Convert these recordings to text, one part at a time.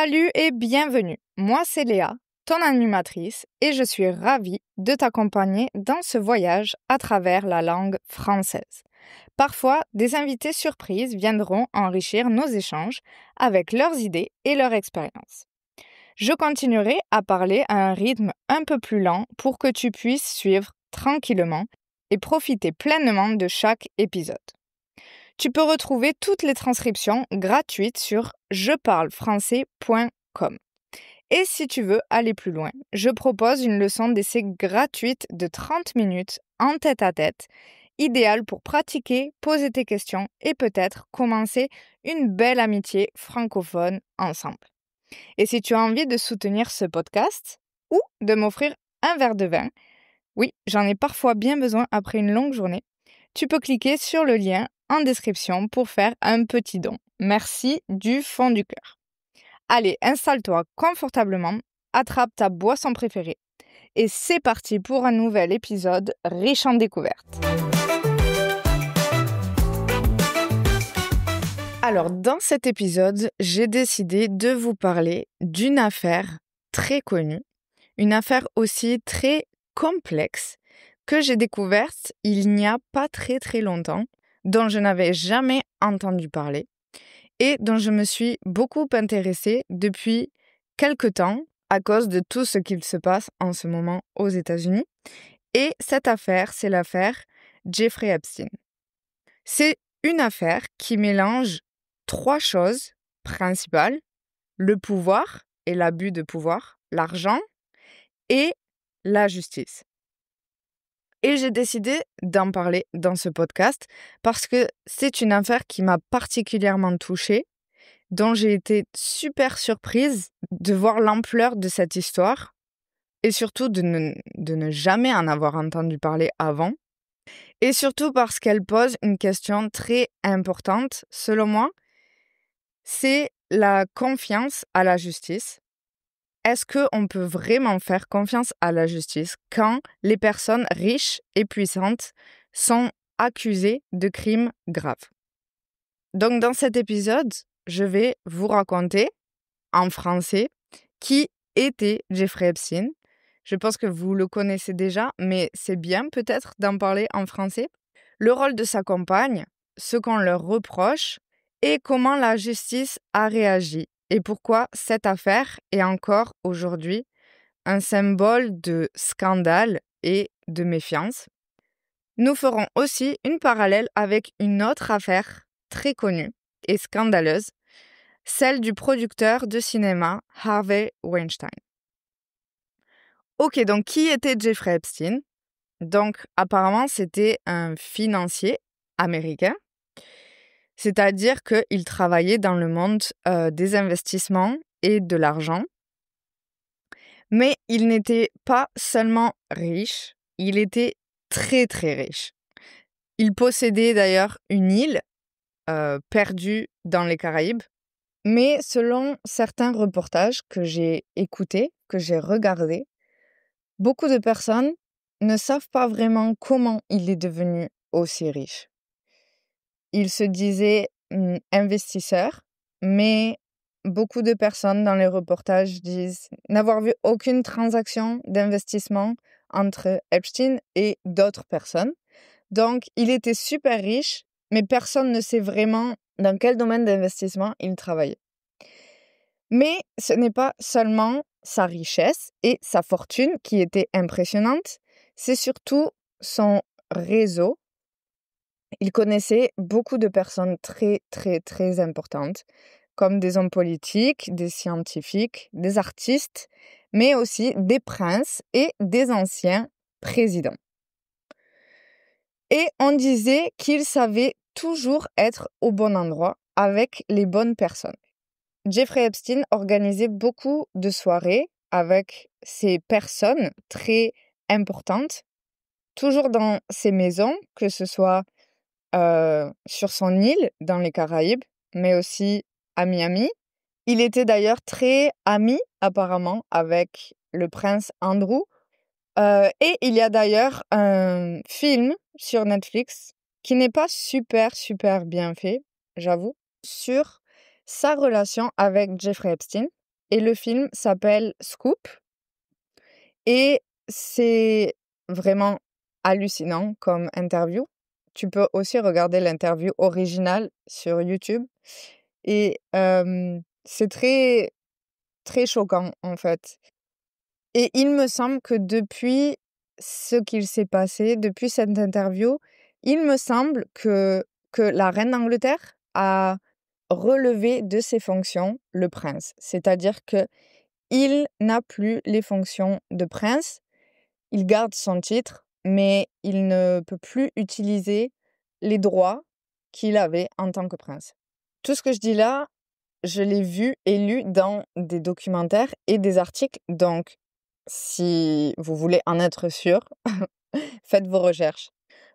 Salut et bienvenue. Moi, c'est Léa, ton animatrice, et je suis ravie de t'accompagner dans ce voyage à travers la langue française. Parfois, des invités surprises viendront enrichir nos échanges avec leurs idées et leur expérience. Je continuerai à parler à un rythme un peu plus lent pour que tu puisses suivre tranquillement et profiter pleinement de chaque épisode. Tu peux retrouver toutes les transcriptions gratuites sur jeparlefrançais.com. Et si tu veux aller plus loin, je propose une leçon d'essai gratuite de 30 minutes en tête-à-tête, idéale pour pratiquer, poser tes questions et peut-être commencer une belle amitié francophone ensemble. Et si tu as envie de soutenir ce podcast ou de m'offrir un verre de vin, oui, j'en ai parfois bien besoin après une longue journée, tu peux cliquer sur le lien en description pour faire un petit don. Merci du fond du cœur. Allez, installe-toi confortablement, attrape ta boisson préférée et c'est parti pour un nouvel épisode riche en découvertes. Alors, dans cet épisode, j'ai décidé de vous parler d'une affaire très connue, une affaire aussi très complexe que j'ai découverte il n'y a pas très longtemps, dont je n'avais jamais entendu parler et dont je me suis beaucoup intéressée depuis quelque temps à cause de tout ce qu'il se passe en ce moment aux États-Unis. Et cette affaire, c'est l'affaire Jeffrey Epstein. C'est une affaire qui mélange trois choses principales: le pouvoir et l'abus de pouvoir, l'argent et la justice. Et j'ai décidé d'en parler dans ce podcast parce que c'est une affaire qui m'a particulièrement touchée, dont j'ai été super surprise de voir l'ampleur de cette histoire et surtout de ne jamais en avoir entendu parler avant. Et surtout parce qu'elle pose une question très importante, selon moi, c'est la confiance à la justice. Est-ce qu'on peut vraiment faire confiance à la justice quand les personnes riches et puissantes sont accusées de crimes graves? Donc dans cet épisode, je vais vous raconter en français qui était Jeffrey Epstein. Je pense que vous le connaissez déjà, mais c'est bien peut-être d'en parler en français. Le rôle de sa compagne, ce qu'on leur reproche et comment la justice a réagi. Et pourquoi cette affaire est encore aujourd'hui un symbole de scandale et de méfiance. Nous ferons aussi une parallèle avec une autre affaire très connue et scandaleuse, celle du producteur de cinéma Harvey Weinstein. Ok, donc qui était Jeffrey Epstein? Donc apparemment c'était un financier américain. C'est-à-dire qu'il travaillait dans le monde des investissements et de l'argent. Mais il n'était pas seulement riche, il était très riche. Il possédait d'ailleurs une île perdue dans les Caraïbes. Mais selon certains reportages que j'ai écoutés, que j'ai regardés, beaucoup de personnes ne savent pas vraiment comment il est devenu aussi riche. Il se disait investisseur, mais beaucoup de personnes dans les reportages disent n'avoir vu aucune transaction d'investissement entre Epstein et d'autres personnes. Donc, il était super riche, mais personne ne sait vraiment dans quel domaine d'investissement il travaillait. Mais ce n'est pas seulement sa richesse et sa fortune qui étaient impressionnantes, c'est surtout son réseau. Il connaissait beaucoup de personnes très importantes, comme des hommes politiques, des scientifiques, des artistes, mais aussi des princes et des anciens présidents. Et on disait qu'il savait toujours être au bon endroit avec les bonnes personnes. Jeffrey Epstein organisait beaucoup de soirées avec ces personnes très importantes, toujours dans ses maisons, que ce soit sur son île dans les Caraïbes, mais aussi à Miami. Il était d'ailleurs très ami, apparemment, avec le prince Andrew. Et il y a d'ailleurs un film sur Netflix qui n'est pas super bien fait, j'avoue, sur sa relation avec Jeffrey Epstein. et le film s'appelle Scoop et c'est vraiment hallucinant comme interview. Tu peux aussi regarder l'interview originale sur YouTube et c'est très, très choquant, en fait. Et il me semble que depuis ce qu'il s'est passé, depuis cette interview, il me semble que la reine d'Angleterre a relevé de ses fonctions le prince. C'est-à-dire que il n'a plus les fonctions de prince, il garde son titre, mais il ne peut plus utiliser les droits qu'il avait en tant que prince. Tout ce que je dis là, je l'ai vu et lu dans des documentaires et des articles, donc si vous voulez en être sûr, faites vos recherches.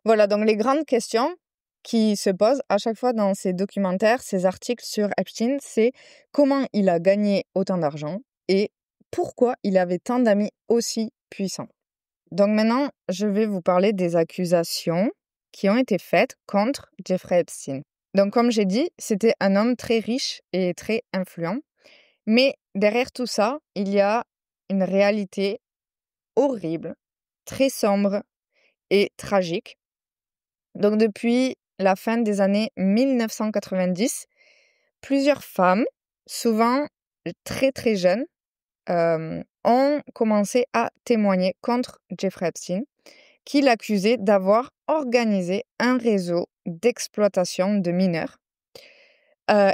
Voilà, donc les grandes questions qui se posent à chaque fois dans ces documentaires, ces articles sur Epstein, c'est comment il a gagné autant d'argent et pourquoi il avait tant d'amis aussi puissants. Donc maintenant, je vais vous parler des accusations qui ont été faites contre Jeffrey Epstein. Donc comme j'ai dit, c'était un homme très riche et très influent. Mais derrière tout ça, il y a une réalité horrible, très sombre et tragique. Donc depuis la fin des années 1990, plusieurs femmes, souvent très très jeunes, ont commencé à témoigner contre Jeffrey Epstein, qui l'accusait d'avoir organisé un réseau d'exploitation de mineurs,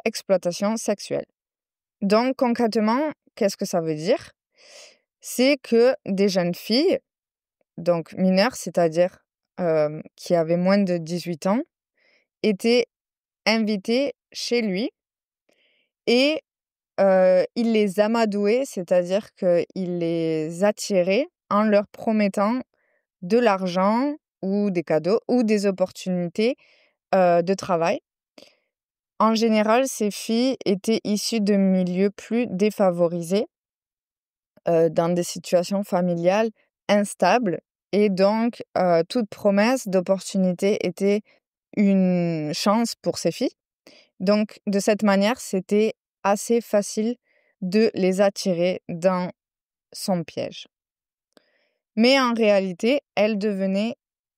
exploitation sexuelle. Donc concrètement, qu'est-ce que ça veut dire? C'est que des jeunes filles, donc mineures, c'est-à-dire qui avaient moins de 18 ans, étaient invitées chez lui et il les amadouait, c'est-à-dire qu'il les attirait en leur promettant de l'argent ou des cadeaux ou des opportunités de travail. En général, ces filles étaient issues de milieux plus défavorisés, dans des situations familiales instables et donc toute promesse d'opportunité était une chance pour ces filles. Donc de cette manière, c'était assez facile de les attirer dans son piège. Mais en réalité, elles devenaient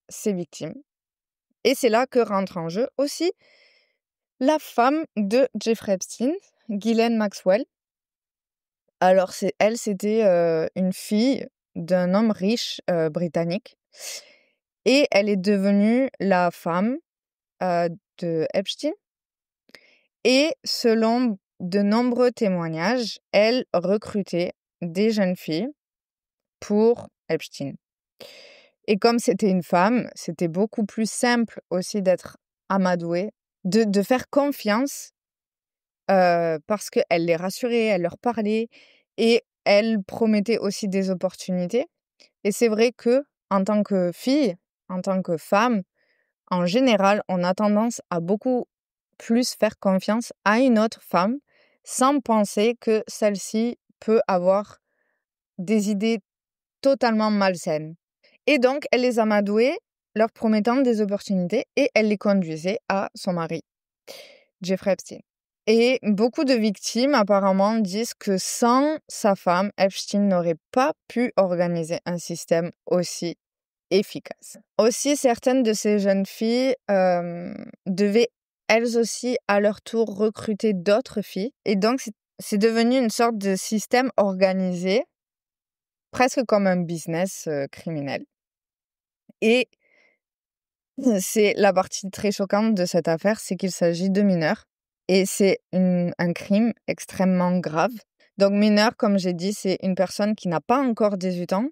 ses victimes. Et c'est là que rentre en jeu aussi la femme de Jeffrey Epstein, Ghislaine Maxwell. Alors c'était une fille d'un homme riche britannique et elle est devenue la femme de Epstein. Et selon de nombreux témoignages, elle recrutait des jeunes filles pour Epstein. Et comme c'était une femme, c'était beaucoup plus simple aussi d'être amadouée, de faire confiance parce qu'elle les rassurait, elle leur parlait et elle promettait aussi des opportunités. Et c'est vrai que en tant que fille, en tant que femme, en général, on a tendance à beaucoup plus faire confiance à une autre femme sans penser que celle-ci peut avoir des idées totalement malsaines. Et donc, elle les amadouait, leur promettant des opportunités et elle les conduisait à son mari, Jeffrey Epstein. Et beaucoup de victimes apparemment disent que sans sa femme, Epstein n'aurait pas pu organiser un système aussi efficace. Aussi, certaines de ces jeunes filles devaient elles aussi à leur tour recruter d'autres filles. Et donc, c'est devenu une sorte de système organisé, presque comme un business criminel. Et c'est la partie très choquante de cette affaire, c'est qu'il s'agit de mineurs. Et c'est un crime extrêmement grave. Donc mineur, comme j'ai dit, c'est une personne qui n'a pas encore 18 ans.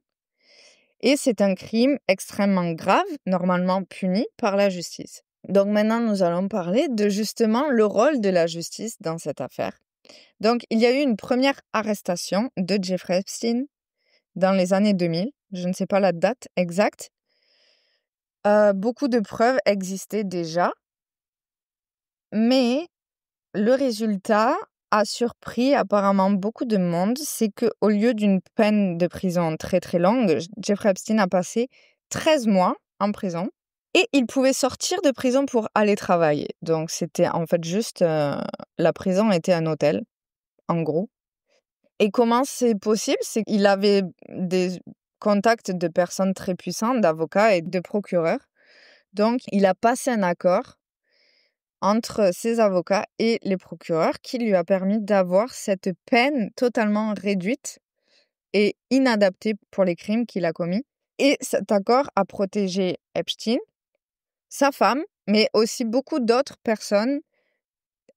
Et c'est un crime extrêmement grave, normalement puni par la justice. Donc maintenant, nous allons parler de justement le rôle de la justice dans cette affaire. Donc il y a eu une première arrestation de Jeffrey Epstein dans les années 2000. Je ne sais pas la date exacte. Beaucoup de preuves existaient déjà. Mais le résultat a surpris apparemment beaucoup de monde, c'est qu'au lieu d'une peine de prison très très longue, Jeffrey Epstein a passé 13 mois en prison et il pouvait sortir de prison pour aller travailler. Donc c'était en fait juste, la prison était un hôtel, en gros. Et comment c'est possible? C'est qu'il avait des contacts de personnes très puissantes, d'avocats et de procureurs. Donc, il a passé un accord entre ses avocats et les procureurs qui lui a permis d'avoir cette peine totalement réduite et inadaptée pour les crimes qu'il a commis. Et cet accord a protégé Epstein, sa femme, mais aussi beaucoup d'autres personnes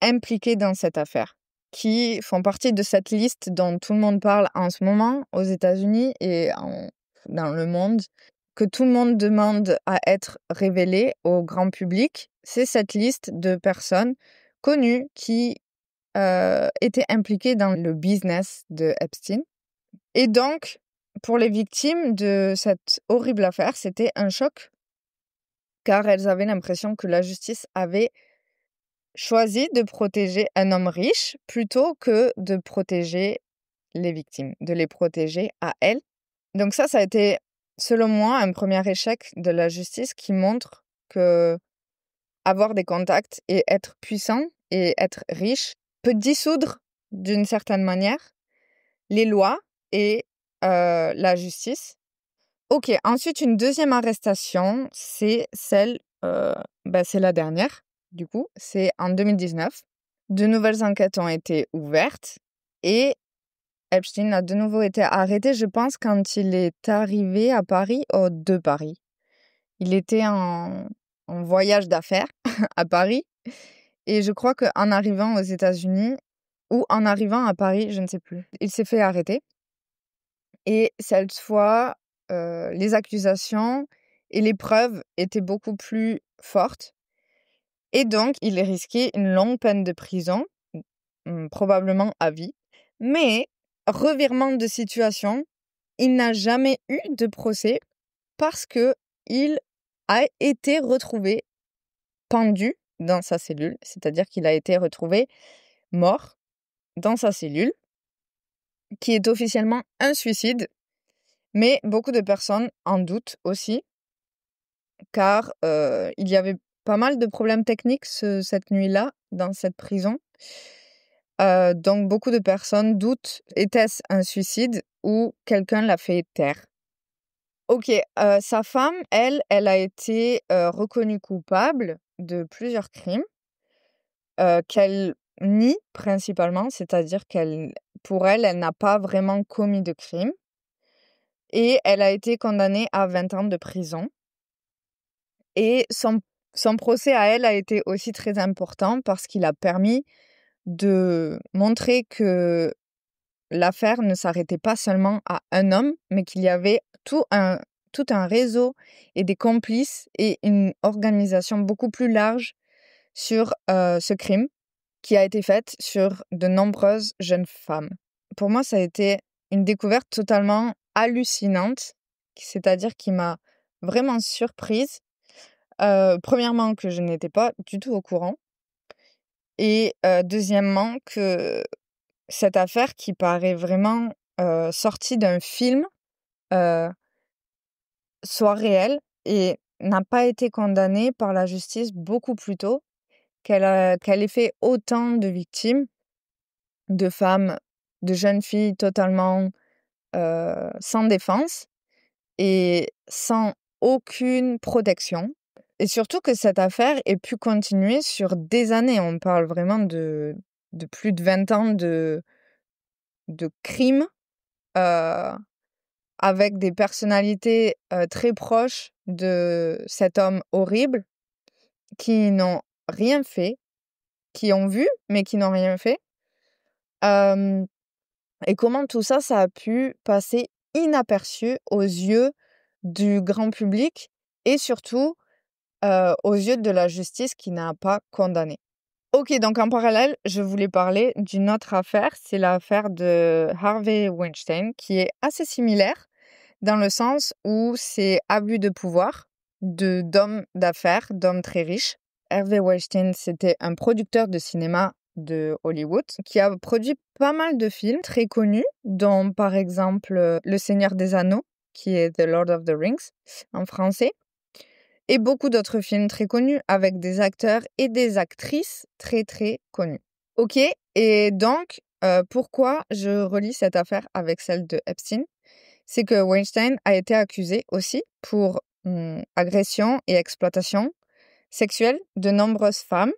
impliquées dans cette affaire, qui font partie de cette liste dont tout le monde parle en ce moment aux États-Unis et dans le monde, que tout le monde demande à être révélée au grand public. C'est cette liste de personnes connues qui étaient impliquées dans le business de Epstein. Et donc, pour les victimes de cette horrible affaire, c'était un choc, car elles avaient l'impression que la justice avait choisi de protéger un homme riche plutôt que de protéger les victimes, de les protéger à elles. Donc ça a été, selon moi, un premier échec de la justice qui montre que avoir des contacts et être puissant et être riche peut dissoudre d'une certaine manière les lois et la justice. Ok, ensuite une deuxième arrestation, c'est celle, c'est la dernière, du coup, c'est en 2019. De nouvelles enquêtes ont été ouvertes et Epstein a de nouveau été arrêté, je pense, quand il est arrivé à Paris, de Paris. Il était en voyage d'affaires à Paris et je crois qu'en arrivant aux États-Unis ou en arrivant à Paris, je ne sais plus, il s'est fait arrêter. Et cette fois, les accusations et les preuves étaient beaucoup plus fortes. Et donc, il risquait une longue peine de prison, probablement à vie. Mais, revirement de situation, il n'a jamais eu de procès parce qu'il a été retrouvé pendu dans sa cellule, c'est-à-dire qu'il a été retrouvé mort dans sa cellule, qui est officiellement un suicide. Mais beaucoup de personnes en doutent aussi, car il y avait pas mal de problèmes techniques cette nuit-là dans cette prison. Donc beaucoup de personnes doutent, était-ce un suicide ou quelqu'un l'a fait taire? Ok, sa femme, elle a été reconnue coupable de plusieurs crimes qu'elle nie principalement, c'est-à-dire pour elle n'a pas vraiment commis de crime. Et elle a été condamnée à 20 ans de prison. Et son procès à elle a été aussi très important parce qu'il a permis de montrer que l'affaire ne s'arrêtait pas seulement à un homme, mais qu'il y avait tout un réseau et des complices et une organisation beaucoup plus large sur ce crime qui a été fait sur de nombreuses jeunes femmes. Pour moi, ça a été une découverte totalement hallucinante, c'est-à-dire qui m'a vraiment surprise. Premièrement, que je n'étais pas du tout au courant. Et deuxièmement, que cette affaire qui paraît vraiment sortie d'un film soit réelle et n'a pas été condamnée par la justice beaucoup plus tôt, qu'elle ait fait autant de victimes, de femmes, de jeunes filles totalement sans défense et sans aucune protection. Et surtout que cette affaire ait pu continuer sur des années. On parle vraiment de plus de 20 ans de crimes avec des personnalités très proches de cet homme horrible qui n'ont rien fait, qui ont vu, mais qui n'ont rien fait. Et comment tout ça a pu passer inaperçu aux yeux du grand public et surtout aux yeux de la justice qui n'a pas condamné. Ok, donc en parallèle, je voulais parler d'une autre affaire, c'est l'affaire de Harvey Weinstein, qui est assez similaire dans le sens où c'est abus de pouvoir d'hommes d'affaires, d'hommes très riches. Harvey Weinstein, c'était un producteur de cinéma de Hollywood qui a produit pas mal de films très connus, dont par exemple Le Seigneur des Anneaux, qui est The Lord of the Rings en français, et beaucoup d'autres films très connus avec des acteurs et des actrices très très connus. Ok, et donc pourquoi je relie cette affaire avec celle de Epstein, c'est que Weinstein a été accusé aussi pour agression et exploitation sexuelle de nombreuses femmes,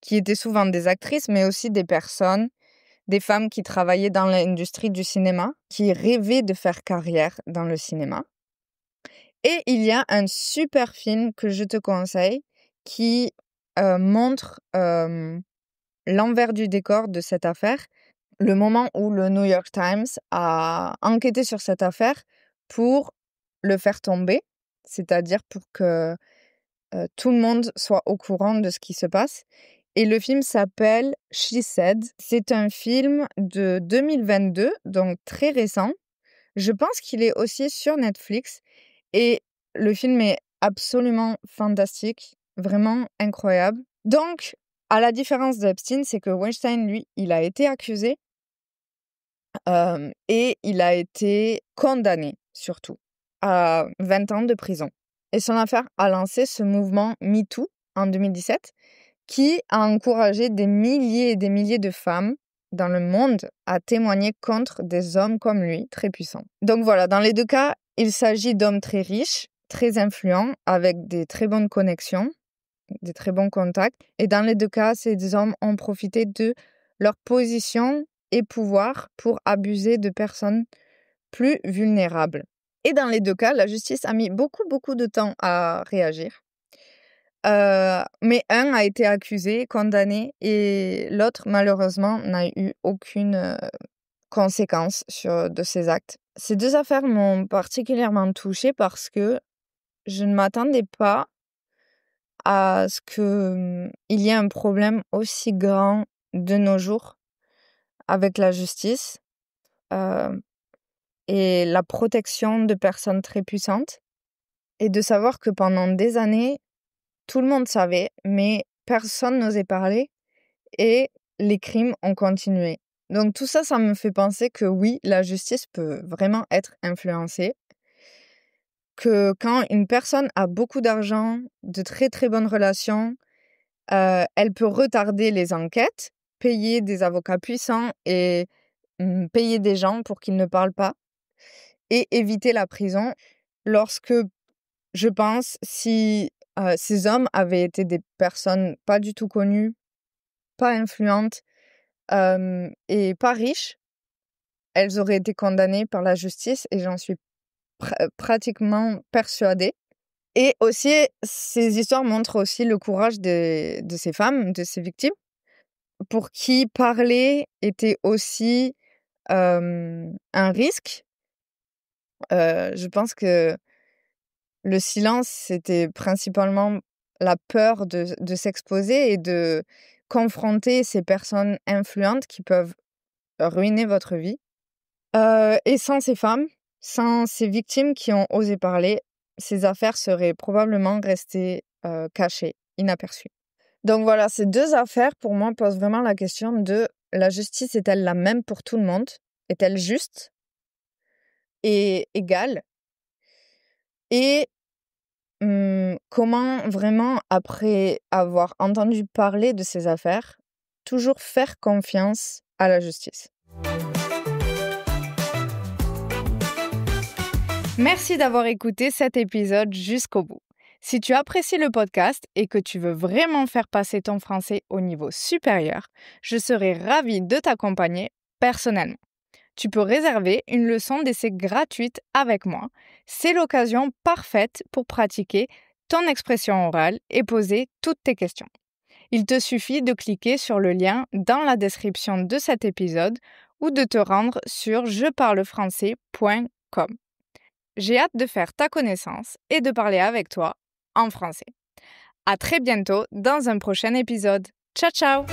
qui étaient souvent des actrices, mais aussi des femmes qui travaillaient dans l'industrie du cinéma, qui rêvaient de faire carrière dans le cinéma. Et il y a un super film que je te conseille qui montre l'envers du décor de cette affaire, le moment où le New York Times a enquêté sur cette affaire pour le faire tomber, c'est-à-dire pour que tout le monde soit au courant de ce qui se passe. Et le film s'appelle She Said. C'est un film de 2022, donc très récent. Je pense qu'il est aussi sur Netflix. Et le film est absolument fantastique, vraiment incroyable. Donc, à la différence d'Epstein, c'est que Weinstein, lui, il a été accusé et il a été condamné, surtout, à 20 ans de prison. Et son affaire a lancé ce mouvement MeToo en 2017 qui a encouragé des milliers et des milliers de femmes dans le monde à témoigner contre des hommes comme lui, très puissants. Donc voilà, dans les deux cas, il s'agit d'hommes très riches, très influents, avec des très bonnes connexions, des très bons contacts. Et dans les deux cas, ces hommes ont profité de leur position et pouvoir pour abuser de personnes plus vulnérables. Et dans les deux cas, la justice a mis beaucoup de temps à réagir. Mais un a été accusé, condamné, et l'autre, malheureusement, n'a eu aucune conséquence de ses actes. Ces deux affaires m'ont particulièrement touchée parce que je ne m'attendais pas à ce qu'il y ait un problème aussi grand de nos jours avec la justice et la protection de personnes très puissantes. Et de savoir que pendant des années, tout le monde savait, mais personne n'osait parler et les crimes ont continué. Donc tout ça, ça me fait penser que oui, la justice peut vraiment être influencée. Que quand une personne a beaucoup d'argent, de très très bonnes relations, elle peut retarder les enquêtes, payer des avocats puissants et payer des gens pour qu'ils ne parlent pas et éviter la prison. Lorsque, je pense, si ces hommes avaient été des personnes pas du tout connues, pas influentes et pas riches, elles auraient été condamnées par la justice et j'en suis pratiquement persuadée. Et aussi, ces histoires montrent aussi le courage de ces femmes, de ces victimes, pour qui parler était aussi un risque. Je pense que le silence, c'était principalement la peur de s'exposer et de confronter ces personnes influentes qui peuvent ruiner votre vie. Et sans ces femmes, sans ces victimes qui ont osé parler, ces affaires seraient probablement restées cachées, inaperçues. Donc voilà, ces deux affaires, pour moi, posent vraiment la question de la justice est-elle la même pour tout le monde? Est-elle juste et égale? Et comment vraiment, après avoir entendu parler de ces affaires, toujours faire confiance à la justice? Merci d'avoir écouté cet épisode jusqu'au bout. Si tu apprécies le podcast et que tu veux vraiment faire passer ton français au niveau supérieur, je serai ravie de t'accompagner personnellement. Tu peux réserver une leçon d'essai gratuite avec moi. C'est l'occasion parfaite pour pratiquer ton expression orale et poser toutes tes questions. Il te suffit de cliquer sur le lien dans la description de cet épisode ou de te rendre sur jeparlefrançais.com. J'ai hâte de faire ta connaissance et de parler avec toi en français. À très bientôt dans un prochain épisode. Ciao, ciao!